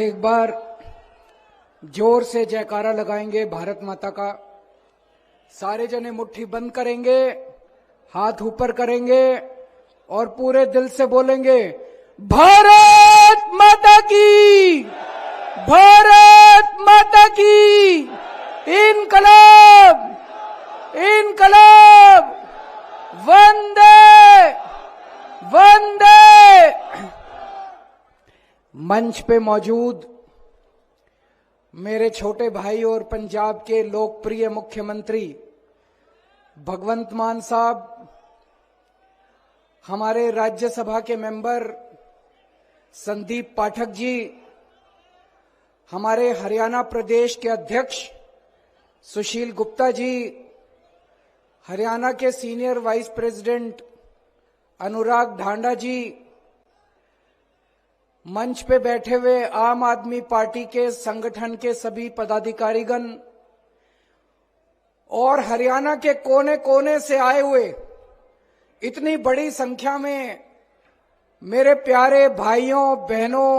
एक बार जोर से जयकारा लगाएंगे भारत माता का। सारे जने मुट्ठी बंद करेंगे, हाथ ऊपर करेंगे और पूरे दिल से बोलेंगे, भारत माता की, भारत माता की, इनकलाब, इनकलाब, वंदे वंदे। मंच पे मौजूद मेरे छोटे भाई और पंजाब के लोकप्रिय मुख्यमंत्री भगवंत मान साहब, हमारे राज्यसभा के मेंबर संदीप पाठक जी, हमारे हरियाणा प्रदेश के अध्यक्ष सुशील गुप्ता जी, हरियाणा के सीनियर वाइस प्रेसिडेंट अनुराग ढांडा जी, मंच पे बैठे हुए आम आदमी पार्टी के संगठन के सभी पदाधिकारीगण और हरियाणा के कोने कोने से आए हुए इतनी बड़ी संख्या में मेरे प्यारे भाइयों बहनों,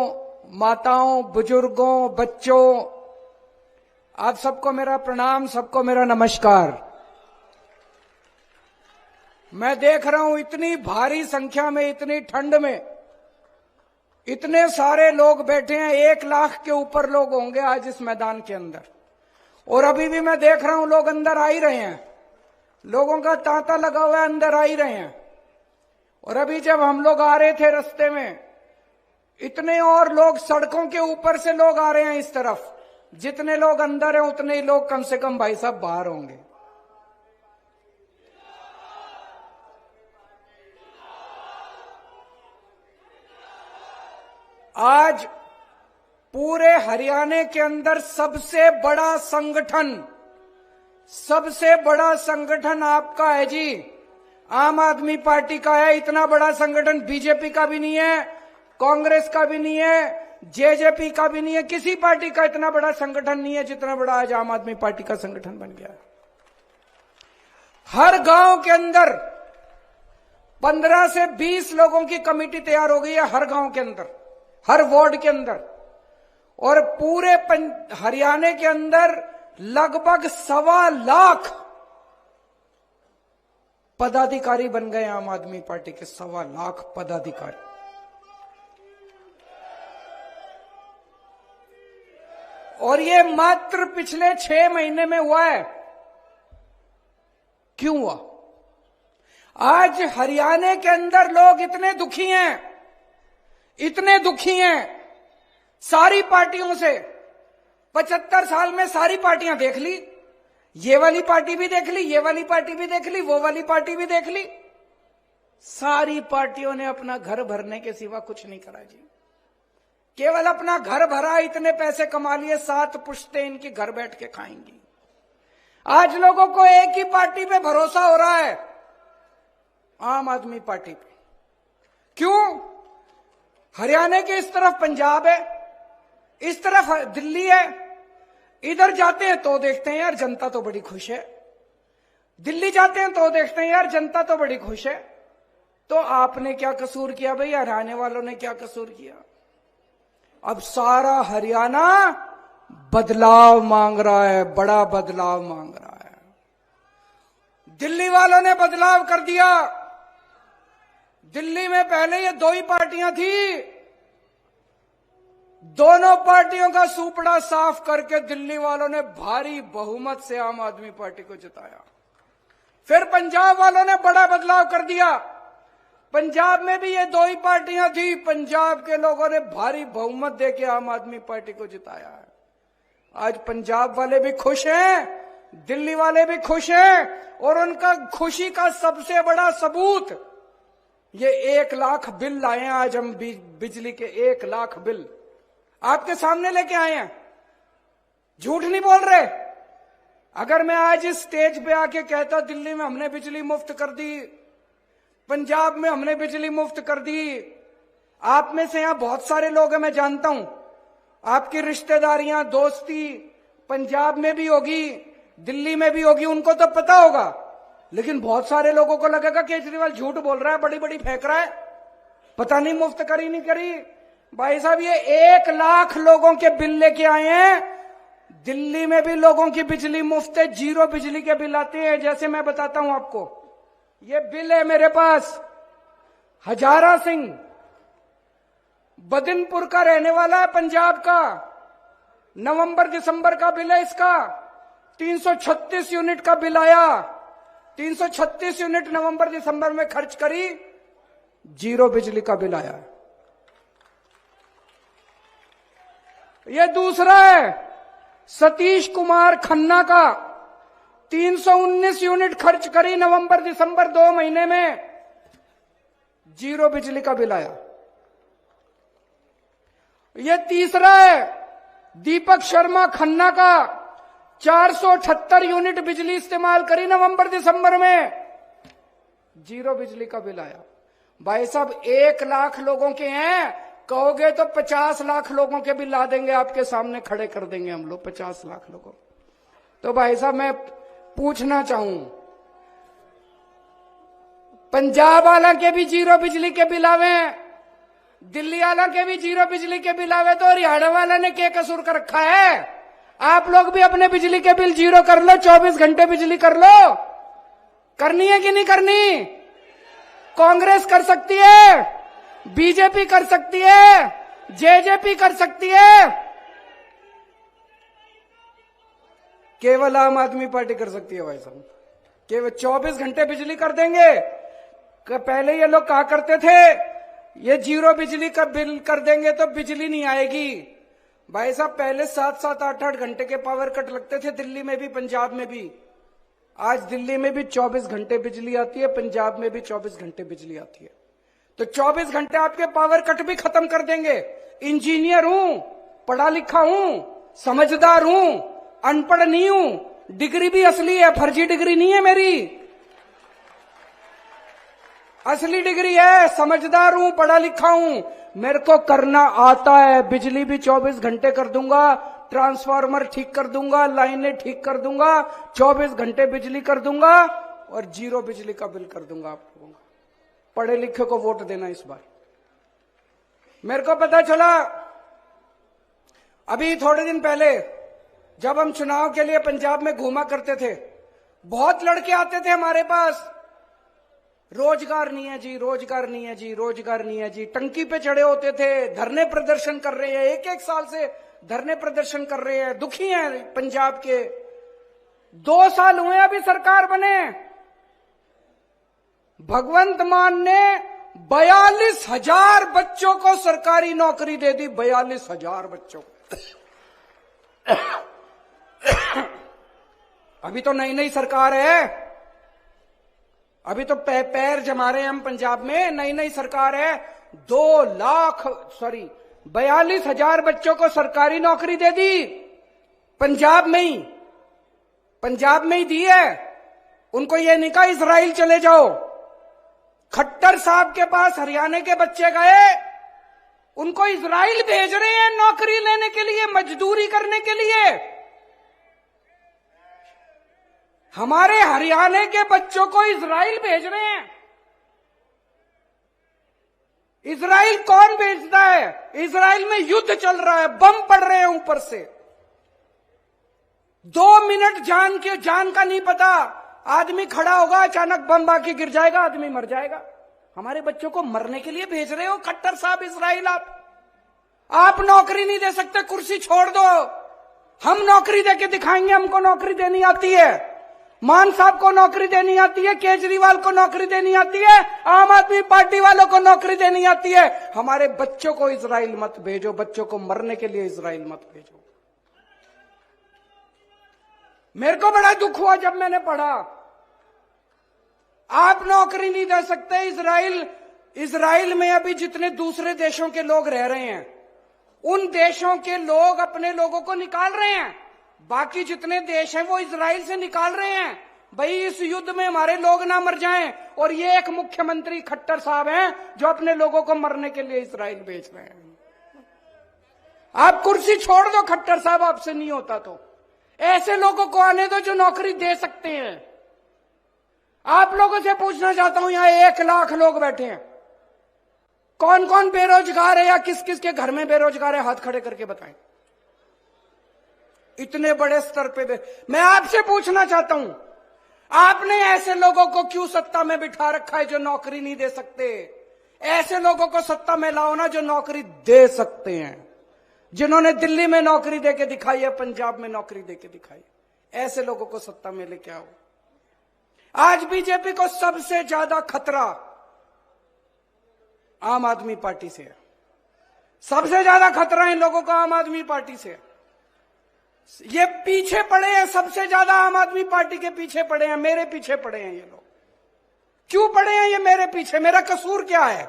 माताओं, बुजुर्गों, बच्चों, आप सबको मेरा प्रणाम, सबको मेरा नमस्कार। मैं देख रहा हूं इतनी भारी संख्या में, इतनी ठंड में इतने सारे लोग बैठे हैं। 1 लाख के ऊपर लोग होंगे आज इस मैदान के अंदर, और अभी भी मैं देख रहा हूं लोग अंदर आ ही रहे हैं। लोगों का तांता लगा हुआ है, अंदर आ ही रहे हैं। और अभी जब हम लोग आ रहे थे रास्ते में, इतने और लोग सड़कों के ऊपर से लोग आ रहे हैं इस तरफ। जितने लोग अंदर हैं उतने ही लोग कम से कम भाई साहब बाहर होंगे। आज पूरे हरियाणा के अंदर सबसे बड़ा संगठन आपका है जी, आम आदमी पार्टी का है। इतना बड़ा संगठन बीजेपी का भी नहीं है, कांग्रेस का भी नहीं है, जेजेपी का भी नहीं है, किसी पार्टी का इतना बड़ा संगठन नहीं है जितना बड़ा आज आम आदमी पार्टी का संगठन बन गया। हर गांव के अंदर 15 से 20 लोगों की कमेटी तैयार हो गई है, हर गांव के अंदर, हर वार्ड के अंदर। और पूरे हरियाणा के अंदर लगभग 1.25 लाख पदाधिकारी बन गए आम आदमी पार्टी के। 1.25 लाख पदाधिकारी। और ये मात्र पिछले 6 महीने में हुआ है। क्यों हुआ? आज हरियाणा के अंदर लोग इतने दुखी हैं, इतने दुखी हैं सारी पार्टियों से। 75 साल में सारी पार्टियां देख ली, ये वाली पार्टी भी देख ली, ये वाली पार्टी भी देख ली, वो वाली पार्टी भी देख ली। सारी पार्टियों ने अपना घर भरने के सिवा कुछ नहीं करा जी। केवल अपना घर भरा, इतने पैसे कमा लिए, 7 पुश्तें इनकी घर बैठ के खाएंगी। आज लोगों को एक ही पार्टी पे भरोसा हो रहा है, आम आदमी पार्टी पे। क्यों? हरियाणा के इस तरफ पंजाब है, इस तरफ दिल्ली है। इधर जाते हैं तो देखते हैं यार जनता तो बड़ी खुश है, दिल्ली जाते हैं तो देखते हैं यार जनता तो बड़ी खुश है। तो आपने क्या कसूर किया भाई? हरियाणा वालों ने क्या कसूर किया? अब सारा हरियाणा बदलाव मांग रहा है, बड़ा बदलाव मांग रहा है। दिल्ली वालों ने बदलाव कर दिया। दिल्ली में पहले ये 2 ही पार्टियां थी, दोनों पार्टियों का सूपड़ा साफ करके दिल्ली वालों ने भारी बहुमत से आम आदमी पार्टी को जिताया। फिर पंजाब वालों ने बड़ा बदलाव कर दिया। पंजाब में भी ये 2 ही पार्टियां थी, पंजाब के लोगों ने भारी बहुमत देके आम आदमी पार्टी को जिताया है। आज पंजाब वाले भी खुश हैं, दिल्ली वाले भी खुश हैं। और उनका खुशी का सबसे बड़ा सबूत ये 1 लाख बिल लाए हैं। आज हम बिजली के 1 लाख बिल आपके सामने लेके आए हैं, झूठ नहीं बोल रहे। अगर मैं आज इस स्टेज पे आके कहता दिल्ली में हमने बिजली मुफ्त कर दी, पंजाब में हमने बिजली मुफ्त कर दी, आप में से यहां बहुत सारे लोग हैं, मैं जानता हूं, आपकी रिश्तेदारियां, दोस्ती पंजाब में भी होगी, दिल्ली में भी होगी, उनको तो पता होगा। लेकिन बहुत सारे लोगों को लगेगा केजरीवाल झूठ बोल रहा है, बड़ी बड़ी फेंक रहा है, पता नहीं मुफ्त करी नहीं करी। भाई साहब ये 1 लाख लोगों के बिल लेके आए हैं। दिल्ली में भी लोगों की बिजली मुफ्त है, 0 बिजली के बिल आते हैं। जैसे मैं बताता हूं आपको, ये बिल है मेरे पास। हजारा सिंह बदिनपुर का रहने वाला है, पंजाब का। नवंबर दिसंबर का बिल है इसका, 336 यूनिट का बिल आया। 336 यूनिट नवंबर दिसंबर में खर्च करी, 0 बिजली का बिल आया। ये दूसरा है सतीश कुमार खन्ना का, 319 यूनिट खर्च करी नवंबर दिसंबर 2 महीने में, 0 बिजली का बिल आया। ये तीसरा है दीपक शर्मा खन्ना का, 478 यूनिट बिजली इस्तेमाल करी नवंबर दिसंबर में, 0 बिजली का बिल आया। भाई साहब 1 लाख लोगों के हैं, कहोगे तो 50 लाख लोगों के बिल ला देंगे, आपके सामने खड़े कर देंगे हम लोग 50 लाख लोगों। तो भाई साहब मैं पूछना चाहूं, पंजाब वाला के भी 0 बिजली के बिल आवे, दिल्ली वाला के भी 0 बिजली के बिल आवे, तो हरियाणा वाला ने क्या कसूर कर रखा है? आप लोग भी अपने बिजली के बिल 0 कर लो, 24 घंटे बिजली कर लो। करनी है कि नहीं करनी? कांग्रेस कर सकती है, बीजेपी कर सकती है, जेजेपी कर सकती है, केवल आम आदमी पार्टी कर सकती है। भाई साहब केवल 24 घंटे बिजली कर देंगे। पहले ये लोग कहा करते थे ये 0 बिजली का बिल कर देंगे तो बिजली नहीं आएगी। भाई साहब पहले 7-7, 8-8 घंटे के पावर कट लगते थे, दिल्ली में भी पंजाब में भी। आज दिल्ली में भी 24 घंटे बिजली आती है, पंजाब में भी 24 घंटे बिजली आती है। तो 24 घंटे आपके पावर कट भी खत्म कर देंगे। इंजीनियर हूं, पढ़ा लिखा हूं, समझदार हूं, अनपढ़ नहीं हूं, डिग्री भी असली है, फर्जी डिग्री नहीं है मेरी, असली डिग्री है, समझदार हूं, पढ़ा लिखा हूं, मेरे को करना आता है। बिजली भी 24 घंटे कर दूंगा, ट्रांसफार्मर ठीक कर दूंगा, लाइनें ठीक कर दूंगा, 24 घंटे बिजली कर दूंगा और 0 बिजली का बिल कर दूंगा आप लोगों का। पढ़े लिखे को वोट देना इस बार। मेरे को पता चला अभी थोड़े दिन पहले जब हम चुनाव के लिए पंजाब में घूमा करते थे, बहुत लड़के आते थे हमारे पास, रोजगार नहीं है जी, रोजगार नहीं है जी, रोजगार नहीं है जी। टंकी पे चढ़े होते थे, धरने प्रदर्शन कर रहे हैं, 1-1 साल से धरने प्रदर्शन कर रहे हैं, दुखी हैं पंजाब के। 2 साल हुए अभी सरकार बने, भगवंत मान ने 42,000 बच्चों को सरकारी नौकरी दे दी, 42,000 बच्चों को। अभी तो नई नई सरकार है, अभी तो पैर जमा रहे हैं हम पंजाब में, नई नई सरकार है। 42,000 बच्चों को सरकारी नौकरी दे दी, पंजाब में ही दी है। उनको ये नहीं कहा इजराइल चले जाओ। खट्टर साहब के पास हरियाणा के बच्चे गए, उनको इजराइल भेज रहे हैं नौकरी लेने के लिए, मजदूरी करने के लिए। हमारे हरियाणा के बच्चों को इजराइल भेज रहे हैं। इजराइल कौन भेजता है? इजराइल में युद्ध चल रहा है, बम पड़ रहे हैं ऊपर से। 2 मिनट जान का नहीं पता, आदमी खड़ा होगा, अचानक बम आके गिर जाएगा, आदमी मर जाएगा। हमारे बच्चों को मरने के लिए भेज रहे हो खट्टर साहब इजराइल। आप नौकरी नहीं दे सकते, कुर्सी छोड़ दो, हम नौकरी देके दिखाएंगे, हमको नौकरी देनी आती है। मान साहब को नौकरी देनी आती है, केजरीवाल को नौकरी देनी आती है, आम आदमी पार्टी वालों को नौकरी देनी आती है। हमारे बच्चों को इजराइल मत भेजो, बच्चों को मरने के लिए इजराइल मत भेजो। मेरे को बड़ा दुख हुआ जब मैंने पढ़ा आप नौकरी नहीं दे सकते। इजराइल में अभी जितने दूसरे देशों के लोग रह रहे हैं, उन देशों के लोग अपने लोगों को निकाल रहे हैं, बाकी जितने देश हैं वो इजराइल से निकाल रहे हैं। भाई इस युद्ध में हमारे लोग ना मर जाएं। और ये एक मुख्यमंत्री खट्टर साहब हैं जो अपने लोगों को मरने के लिए इजराइल भेज रहे हैं। आप कुर्सी छोड़ दो खट्टर साहब, आपसे नहीं होता तो ऐसे लोगों को आने दो जो नौकरी दे सकते हैं। आप लोगों से पूछना चाहता हूं, यहां 1 लाख लोग बैठे हैं, कौन कौन बेरोजगार है या किस किस के घर में बेरोजगार है, हाथ खड़े करके बताएं। इतने बड़े स्तर पे मैं आपसे पूछना चाहता हूं, आपने ऐसे लोगों को क्यों सत्ता में बिठा रखा है जो नौकरी नहीं दे सकते? ऐसे लोगों को सत्ता में लाओ ना जो नौकरी दे सकते हैं, जिन्होंने दिल्ली में नौकरी देके दिखाई है, पंजाब में नौकरी देके दिखाई है। ऐसे लोगों को सत्ता में लेके आओ। आज बीजेपी को सबसे ज्यादा खतरा आम आदमी पार्टी से है। सबसे ज्यादा खतरा इन लोगों को आम आदमी पार्टी से है। ये पीछे पड़े हैं, सबसे ज्यादा आम आदमी पार्टी के पीछे पड़े हैं, मेरे पीछे पड़े हैं ये लोग। क्यों पड़े हैं ये मेरे पीछे? मेरा कसूर क्या है?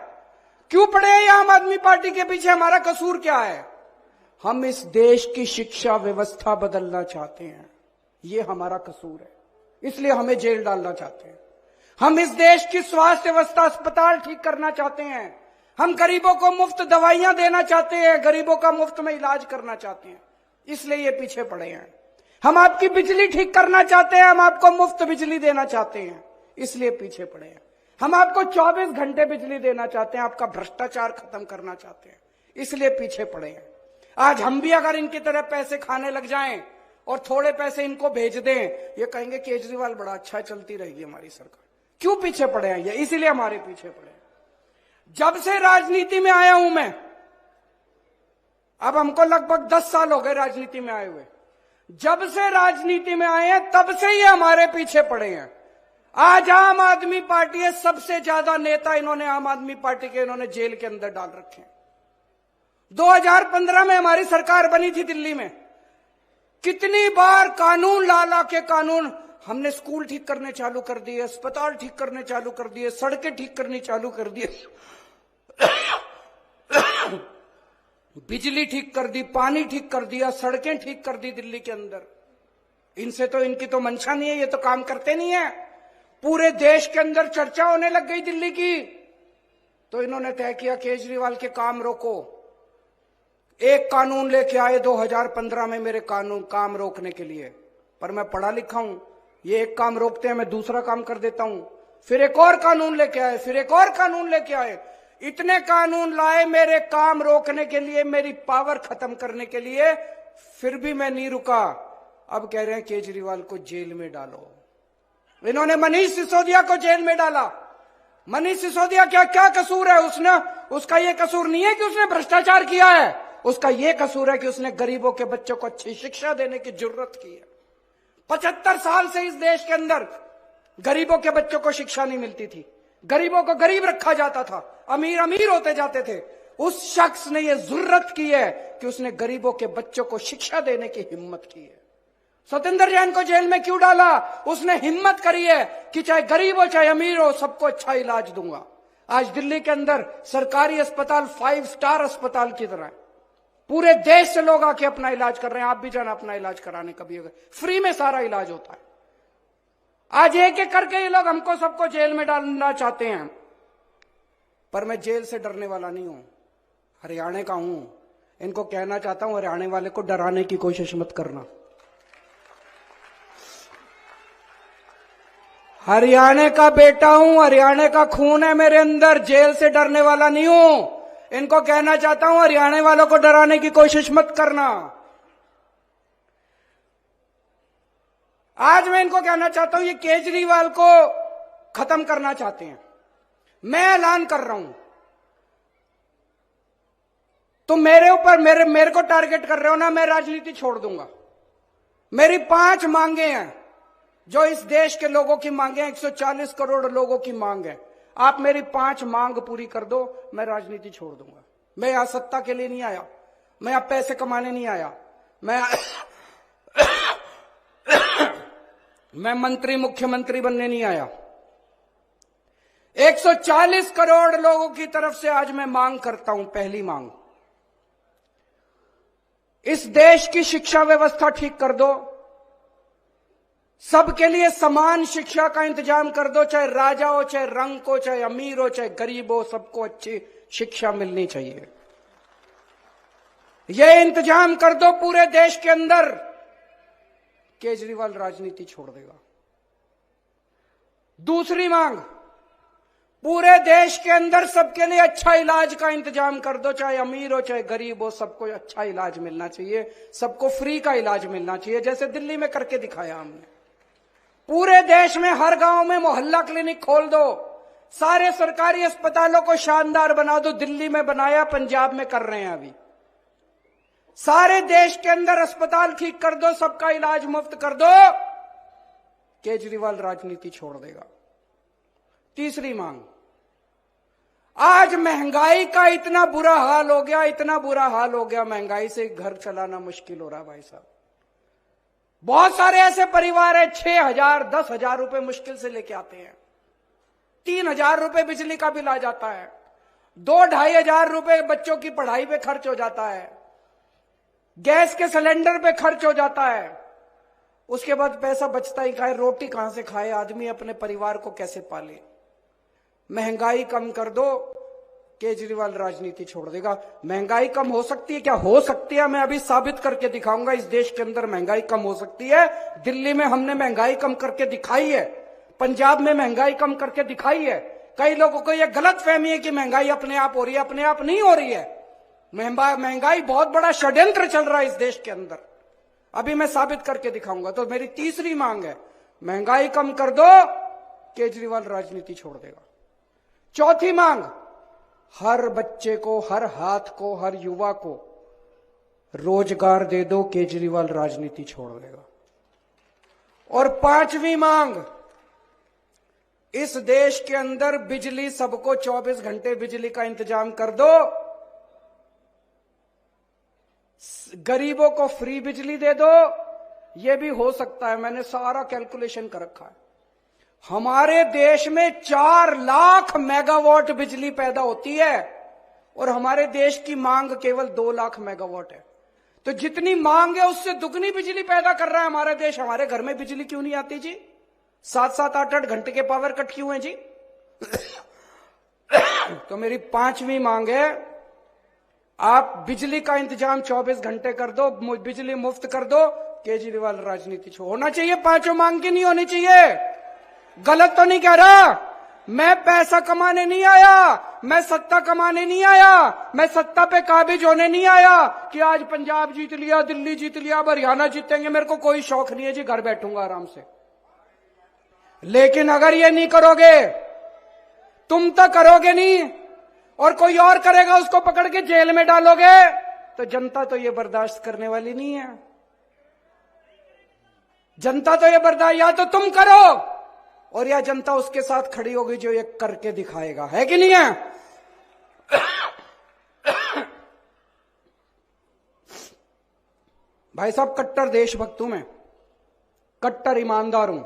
क्यों पड़े हैं ये आम आदमी पार्टी के पीछे? हमारा कसूर क्या है? हम इस देश की शिक्षा व्यवस्था बदलना चाहते हैं, ये हमारा कसूर है, इसलिए हमें जेल डालना चाहते हैं। हम इस देश की स्वास्थ्य व्यवस्था, अस्पताल ठीक करना चाहते हैं। हम गरीबों को मुफ्त दवाइयां देना चाहते हैं, गरीबों का मुफ्त में इलाज करना चाहते हैं, इसलिए ये पीछे पड़े हैं। हम आपकी बिजली ठीक करना चाहते हैं, हम आपको मुफ्त बिजली देना चाहते हैं, इसलिए पीछे पड़े हैं। हम आपको 24 घंटे बिजली देना चाहते हैं, आपका भ्रष्टाचार खत्म करना चाहते हैं, इसलिए पीछे पड़े हैं। आज हम भी अगर इनकी तरह पैसे खाने लग जाएं और थोड़े पैसे इनको भेज दें, ये कहेंगे केजरीवाल बड़ा अच्छा है, चलती रहेगी हमारी सरकार। क्यों पीछे पड़े हैं ये? इसीलिए हमारे पीछे पड़े हैं। जब से राजनीति में आया हूं मैं, अब हमको लगभग 10 साल हो गए राजनीति में आए हुए, जब से राजनीति में आए हैं तब से ये हमारे पीछे पड़े हैं। आज आम आदमी पार्टी है, सबसे ज्यादा नेता इन्होंने आम आदमी पार्टी के इन्होंने जेल के अंदर डाल रखे हैं। 2015 में हमारी सरकार बनी थी दिल्ली में, कितनी बार कानून ला के कानून हमने स्कूल ठीक करने चालू कर दिए, अस्पताल ठीक करने चालू कर दिए, सड़कें ठीक करनी चालू कर दिए, बिजली ठीक कर दी, पानी ठीक कर दिया, सड़कें ठीक कर दी दिल्ली के अंदर। इनसे तो, इनकी तो मंशा नहीं है, ये तो काम करते नहीं है। पूरे देश के अंदर चर्चा होने लग गई दिल्ली की, तो इन्होंने तय किया केजरीवाल के काम रोको। एक कानून लेके आए 2015 में मेरे काम रोकने के लिए, पर मैं पढ़ा लिखा हूं, ये एक काम रोकते हैं मैं दूसरा काम कर देता हूं। फिर एक और कानून लेके आए, फिर एक और कानून लेके आए, इतने कानून लाए मेरे काम रोकने के लिए, मेरी पावर खत्म करने के लिए, फिर भी मैं नहीं रुका। अब कह रहे हैं केजरीवाल को जेल में डालो। इन्होंने मनीष सिसोदिया को जेल में डाला। मनीष सिसोदिया क्या कसूर है? उसका ये कसूर नहीं है कि उसने भ्रष्टाचार किया है, उसका ये कसूर है कि उसने गरीबों के बच्चों को अच्छी शिक्षा देने की जरूरत की है। 75 साल से इस देश के अंदर गरीबों के बच्चों को शिक्षा नहीं मिलती थी, गरीबों को गरीब रखा जाता था, अमीर अमीर होते जाते थे। उस शख्स ने यह जरूरत की है कि उसने गरीबों के बच्चों को शिक्षा देने की हिम्मत की है। सत्येंद्र जैन को जेल में क्यों डाला? उसने हिम्मत करी है कि चाहे गरीब हो चाहे अमीर हो, सबको अच्छा इलाज दूंगा। आज दिल्ली के अंदर सरकारी अस्पताल 5 स्टार अस्पताल की तरह है, पूरे देश से लोग आके अपना इलाज कर रहे हैं। आप भी जाना अपना इलाज कराने, कभी अगर फ्री में सारा इलाज होता है। आज एक एक करके ये लोग हमको सबको जेल में डालना चाहते हैं, पर मैं जेल से डरने वाला नहीं हूं, हरियाणा का हूं। इनको कहना चाहता हूं, हरियाणा वाले को डराने की कोशिश मत करना। हरियाणा का बेटा हूं, हरियाणा का खून है मेरे अंदर, जेल से डरने वाला नहीं हूं। इनको कहना चाहता हूं, हरियाणा वालों को डराने की कोशिश मत करना। आज मैं इनको कहना चाहता हूं, ये केजरीवाल को खत्म करना चाहते हैं। मैं ऐलान कर रहा हूं, तुम मेरे ऊपर मेरे को टारगेट कर रहे हो ना, मैं राजनीति छोड़ दूंगा। मेरी 5 मांगे हैं जो इस देश के लोगों की मांगे हैं, 140 करोड़ लोगों की मांग है। आप मेरी 5 मांग पूरी कर दो, मैं राजनीति छोड़ दूंगा। मैं यहां सत्ता के लिए नहीं आया, मैं यहां पैसे कमाने नहीं आया, मैं मंत्री मुख्यमंत्री बनने नहीं आया। 140 करोड़ लोगों की तरफ से आज मैं मांग करता हूं। पहली मांग, इस देश की शिक्षा व्यवस्था ठीक कर दो, सबके लिए समान शिक्षा का इंतजाम कर दो, चाहे राजा हो, चाहे रंक हो, चाहे अमीर हो, चाहे गरीब हो, सबको अच्छी शिक्षा मिलनी चाहिए। यह इंतजाम कर दो पूरे देश के अंदर, केजरीवाल राजनीति छोड़ देगा। दूसरी मांग, पूरे देश के अंदर सबके लिए अच्छा इलाज का इंतजाम कर दो, चाहे अमीर हो चाहे गरीब हो, सबको अच्छा इलाज मिलना चाहिए, सबको फ्री का इलाज मिलना चाहिए, जैसे दिल्ली में करके दिखाया हमने। पूरे देश में हर गांव में मोहल्ला क्लिनिक खोल दो, सारे सरकारी अस्पतालों को शानदार बना दो। दिल्ली में बनाया, पंजाब में कर रहे हैं अभी। सारे देश के अंदर अस्पताल ठीक कर दो, सबका इलाज मुफ्त कर दो। केजरीवाल राजनीति छोड़ देगा। तीसरी मांग, आज महंगाई का इतना बुरा हाल हो गया, इतना बुरा हाल हो गया, महंगाई से घर चलाना मुश्किल हो रहा है भाई साहब। बहुत सारे ऐसे परिवार है 6,000 10,000 रुपए मुश्किल से लेके आते हैं, 3,000 रुपए बिजली का बिल आ जाता है, 2-2.5 हजार रुपए बच्चों की पढ़ाई पे खर्च हो जाता है, गैस के सिलेंडर पे खर्च हो जाता है। उसके बाद पैसा बचता ही खाए, रोटी कहां से खाए आदमी, अपने परिवार को कैसे पाले। महंगाई कम कर दो, केजरीवाल राजनीति छोड़ देगा। महंगाई कम हो सकती है क्या? हो सकती है, मैं अभी साबित करके दिखाऊंगा। इस देश के अंदर महंगाई कम हो सकती है। दिल्ली में हमने महंगाई कम करके दिखाई है, पंजाब में महंगाई कम करके दिखाई है। कई लोगों को यह गलत फहमी है कि महंगाई अपने आप हो रही है, अपने आप नहीं हो रही है। महंगाई बहुत बड़ा षड्यंत्र चल रहा है इस देश के अंदर, अभी मैं साबित करके दिखाऊंगा। तो मेरी तीसरी मांग है, महंगाई कम कर दो, केजरीवाल राजनीति छोड़ देगा। चौथी मांग, हर बच्चे को, हर हाथ को, हर युवा को रोजगार दे दो, केजरीवाल राजनीति छोड़ देगा। और पांचवी मांग, इस देश के अंदर बिजली सबको 24 घंटे बिजली का इंतजाम कर दो, गरीबों को फ्री बिजली दे दो। यह भी हो सकता है, मैंने सारा कैलकुलेशन कर रखा है। हमारे देश में 4 लाख मेगावाट बिजली पैदा होती है और हमारे देश की मांग केवल 2 लाख मेगावाट है। तो जितनी मांग है उससे दुगनी बिजली पैदा कर रहा है हमारा देश। हमारे घर में बिजली क्यों नहीं आती जी? 7-7 8-8 घंटे के पावर कट क्यों है जी? तो मेरी पांचवी मांग है, आप बिजली का इंतजाम 24 घंटे कर दो, बिजली मुफ्त कर दो, केजरीवाल राजनीति होना चाहिए। पांचों मांग की नहीं होनी चाहिए। गलत तो नहीं कह रहा, मैं पैसा कमाने नहीं आया, मैं सत्ता कमाने नहीं आया, मैं सत्ता पे काबिज होने नहीं आया कि आज पंजाब जीत लिया, दिल्ली जीत लिया, अब हरियाणा जीतेंगे। मेरे को कोई शौक नहीं है जी, घर बैठूंगा आराम से। लेकिन अगर ये नहीं करोगे, तुम तो करोगे नहीं और कोई और करेगा, उसको पकड़ के जेल में डालोगे, तो जनता तो ये बर्दाश्त करने वाली नहीं है। जनता तो ये बर्दाश्त, या तो तुम करो और या जनता उसके साथ खड़ी होगी जो ये करके दिखाएगा, है कि नहीं है? भाई साहब, कट्टर देशभक्त हूं मैं, कट्टर ईमानदार हूं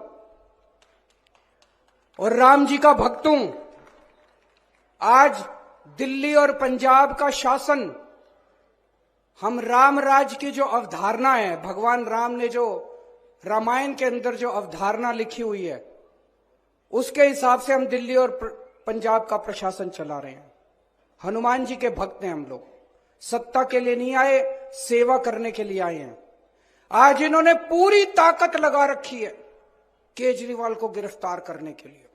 और राम जी का भक्त हूं। आज दिल्ली और पंजाब का शासन, हम राम राज की जो अवधारणा है, भगवान राम ने जो रामायण के अंदर जो अवधारणा लिखी हुई है, उसके हिसाब से हम दिल्ली और पंजाब का प्रशासन चला रहे हैं। हनुमान जी के भक्त हैं हम लोग, सत्ता के लिए नहीं आए, सेवा करने के लिए आए हैं। आज इन्होंने पूरी ताकत लगा रखी है केजरीवाल को गिरफ्तार करने के लिए।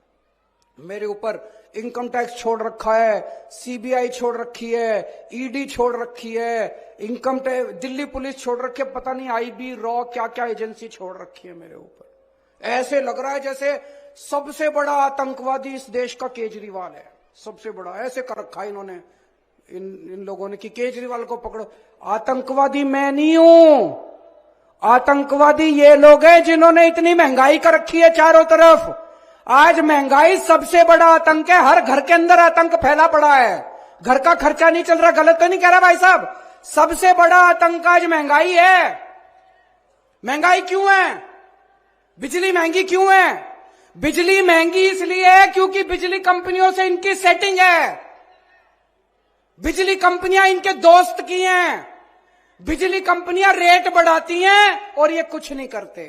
मेरे ऊपर इनकम टैक्स छोड़ रखा है, सीबीआई छोड़ रखी है, ईडी छोड़ रखी है, इनकम टैक्स दिल्ली पुलिस छोड़ रखी है, पता नहीं आईबी, रॉ, क्या क्या एजेंसी छोड़ रखी है मेरे ऊपर। ऐसे लग रहा है जैसे सबसे बड़ा आतंकवादी इस देश का केजरीवाल है, सबसे बड़ा। ऐसे कर रखा है इन्होंने, इन लोगों ने कि केजरीवाल को पकड़ो। आतंकवादी मैं नहीं हूं, आतंकवादी ये लोग हैं जिन्होंने इतनी महंगाई कर रखी है चारों तरफ। आज महंगाई सबसे बड़ा आतंक है, हर घर के अंदर आतंक फैला पड़ा है, घर का खर्चा नहीं चल रहा। गलत तो नहीं कह रहा भाई साहब? सबसे बड़ा आतंक आज महंगाई है। महंगाई क्यों है? बिजली महंगी क्यों है? बिजली महंगी इसलिए है क्योंकि बिजली कंपनियों से इनकी सेटिंग है, बिजली कंपनियां इनके दोस्त की हैं, बिजली कंपनियां रेट बढ़ाती हैं और ये कुछ नहीं करते।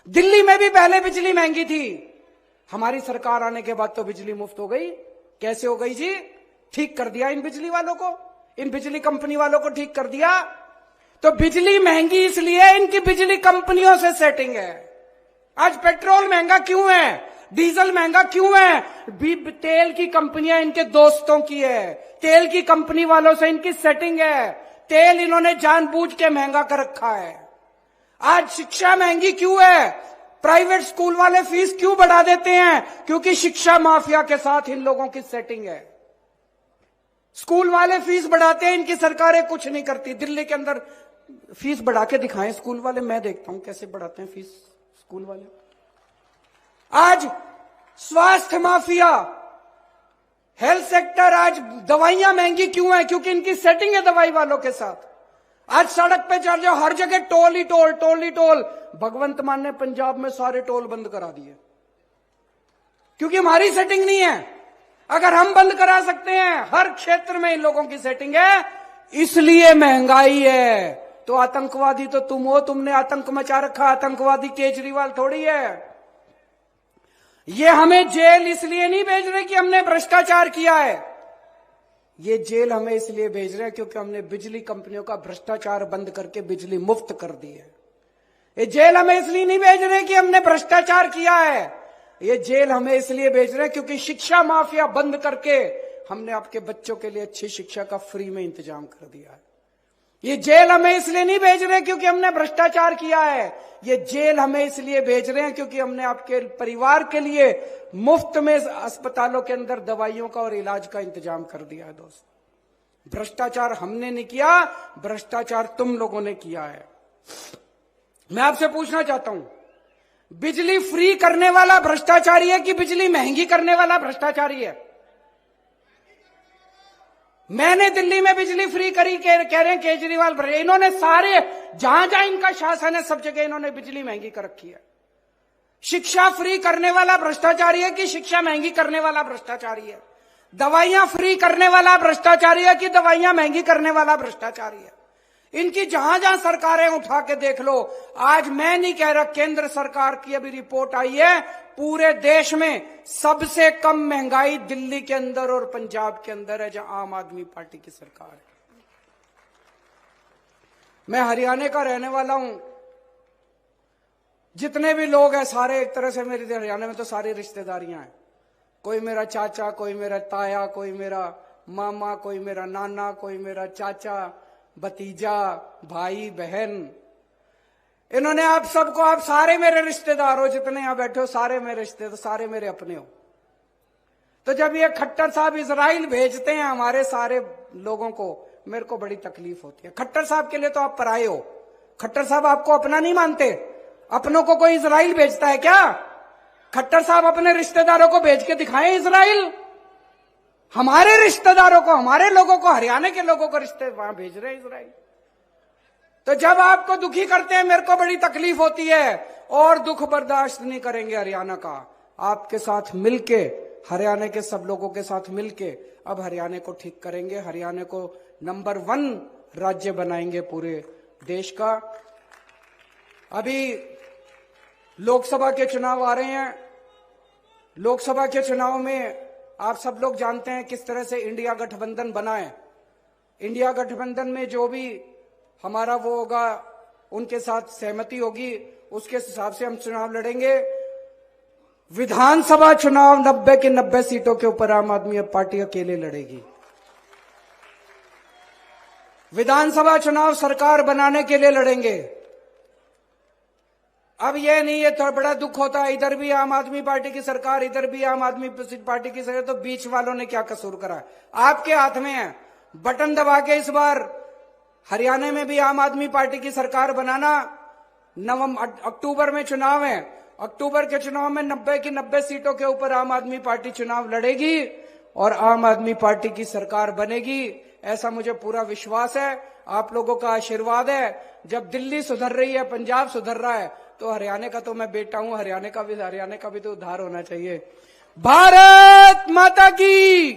दिल्ली में भी पहले बिजली महंगी थी, हमारी सरकार आने के बाद तो बिजली मुफ्त हो गई। कैसे हो गई जी? ठीक कर दिया इन बिजली वालों को, इन बिजली कंपनी वालों को ठीक कर दिया। तो बिजली महंगी इसलिए इनकी बिजली कंपनियों से सेटिंग है। आज पेट्रोल महंगा क्यों है? डीजल महंगा क्यों है? तेल की कंपनियां इनके दोस्तों की है, तेल की कंपनी वालों से इनकी सेटिंग है, तेल इन्होंने जानबूझ के महंगा कर रखा है। आज शिक्षा महंगी क्यों है? प्राइवेट स्कूल वाले फीस क्यों बढ़ा देते हैं? क्योंकि शिक्षा माफिया के साथ इन लोगों की सेटिंग है। स्कूल वाले फीस बढ़ाते हैं, इनकी सरकारें कुछ नहीं करती। दिल्ली के अंदर फीस बढ़ा के दिखाएं स्कूल वाले, मैं देखता हूं कैसे बढ़ाते हैं फीस स्कूल वाले। आज स्वास्थ्य माफिया, हेल्थ सेक्टर, आज दवाइयां महंगी क्यों है? क्योंकि इनकी सेटिंग है दवाई वालों के साथ। आज सड़क पे चल जाओ, हर जगह टोल ही टोल, टोल ही टोल। भगवंत मान ने पंजाब में सारे टोल बंद करा दिए क्योंकि हमारी सेटिंग नहीं है। अगर हम बंद करा सकते हैं, हर क्षेत्र में इन लोगों की सेटिंग है, इसलिए महंगाई है। तो आतंकवादी तो तुम हो, तुमने आतंक मचा रखा। आतंकवादी केजरीवाल थोड़ी है। ये हमें जेल इसलिए नहीं भेज रहे कि हमने भ्रष्टाचार किया है, ये जेल हमें इसलिए भेज रहे हैं क्योंकि हमने बिजली कंपनियों का भ्रष्टाचार बंद करके बिजली मुफ्त कर दी है। ये जेल हमें इसलिए नहीं भेज रहे कि हमने भ्रष्टाचार किया है, ये जेल हमें इसलिए भेज रहे हैं क्योंकि शिक्षा माफिया बंद करके हमने आपके बच्चों के लिए अच्छी शिक्षा का फ्री में इंतजाम कर दिया है। ये जेल हमें इसलिए नहीं भेज रहे क्योंकि हमने भ्रष्टाचार किया है, ये जेल हमें इसलिए भेज रहे हैं क्योंकि हमने आपके परिवार के लिए मुफ्त में अस्पतालों के अंदर दवाइयों का और इलाज का इंतजाम कर दिया है। दोस्त, भ्रष्टाचार हमने नहीं किया, भ्रष्टाचार तुम लोगों ने किया है। मैं आपसे पूछना चाहता हूं, बिजली फ्री करने वाला भ्रष्टाचारी है कि बिजली महंगी करने वाला भ्रष्टाचारी है? मैंने दिल्ली में बिजली फ्री करी, कह रहे हैं केजरीवाल। इन्होंने सारे जहां जहां इनका शासन है सब जगह इन्होंने बिजली महंगी कर रखी है। शिक्षा फ्री करने वाला भ्रष्टाचारी है कि शिक्षा महंगी करने वाला भ्रष्टाचारी है? दवाइयां फ्री करने वाला भ्रष्टाचारी है कि दवाइयां महंगी करने वाला भ्रष्टाचारी है? इनकी जहां जहां सरकारें उठा के देख लो। आज मैं नहीं कह रहा, केंद्र सरकार की अभी रिपोर्ट आई है, पूरे देश में सबसे कम महंगाई दिल्ली के अंदर और पंजाब के अंदर है, जहां आम आदमी पार्टी की सरकार है। मैं हरियाणा का रहने वाला हूं। जितने भी लोग हैं सारे एक तरह से मेरे हरियाणा में तो सारी रिश्तेदारियां हैं। कोई मेरा चाचा, कोई मेरा ताया, कोई मेरा मामा, कोई मेरा नाना, कोई मेरा चाचा, भतीजा, भाई बहन। इन्होंने आप सबको, आप सारे मेरे रिश्तेदार हो, जितने यहां बैठे हो सारे मेरे रिश्तेदार, सारे मेरे अपने हो। तो जब ये खट्टर साहब इजराइल भेजते हैं हमारे सारे लोगों को, मेरे को बड़ी तकलीफ होती है। खट्टर साहब के लिए तो आप पराये हो। खट्टर साहब आपको अपना नहीं मानते। अपनों को कोई इजराइल भेजता है क्या? खट्टर साहब अपने रिश्तेदारों को भेज के दिखाएं इजराइल। हमारे रिश्तेदारों को, हमारे लोगों को, हरियाणा के लोगों को रिश्ते वहां भेज रहे हैं इजराइल। तो जब आपको दुखी करते हैं मेरे को बड़ी तकलीफ होती है, और दुख बर्दाश्त नहीं करेंगे हरियाणा का। आपके साथ मिलके, हरियाणा के सब लोगों के साथ मिलके अब हरियाणा को ठीक करेंगे। हरियाणा को नंबर 1 राज्य बनाएंगे पूरे देश का। अभी लोकसभा के चुनाव आ रहे हैं। लोकसभा के चुनाव में आप सब लोग जानते हैं किस तरह से इंडिया गठबंधन बना है। इंडिया गठबंधन में जो भी हमारा वो होगा, उनके साथ सहमति होगी, उसके हिसाब से हम चुनाव लड़ेंगे। विधानसभा चुनाव 90 की 90 सीटों के ऊपर आम आदमी पार्टी अकेले लड़ेगी। विधानसभा चुनाव सरकार बनाने के लिए लड़ेंगे। अब ये नहीं, ये तो बड़ा दुख होता है, इधर भी आम आदमी पार्टी की सरकार, इधर भी आम आदमी पार्टी की सरकार, तो बीच वालों ने क्या कसूर करा? आपके हाथ में है, बटन दबा के इस बार हरियाणा में भी आम आदमी पार्टी की सरकार बनाना। अक्टूबर में चुनाव है। अक्टूबर के चुनाव में 90 की 90 सीटों के ऊपर आम आदमी पार्टी चुनाव लड़ेगी और आम आदमी पार्टी की सरकार बनेगी, ऐसा मुझे पूरा विश्वास है। आप लोगों का आशीर्वाद है। जब दिल्ली सुधर रही है, पंजाब सुधर रहा है, तो हरियाणा का तो मैं बेटा हूं, हरियाणा का भी तो उद्धार होना चाहिए। भारत माता की।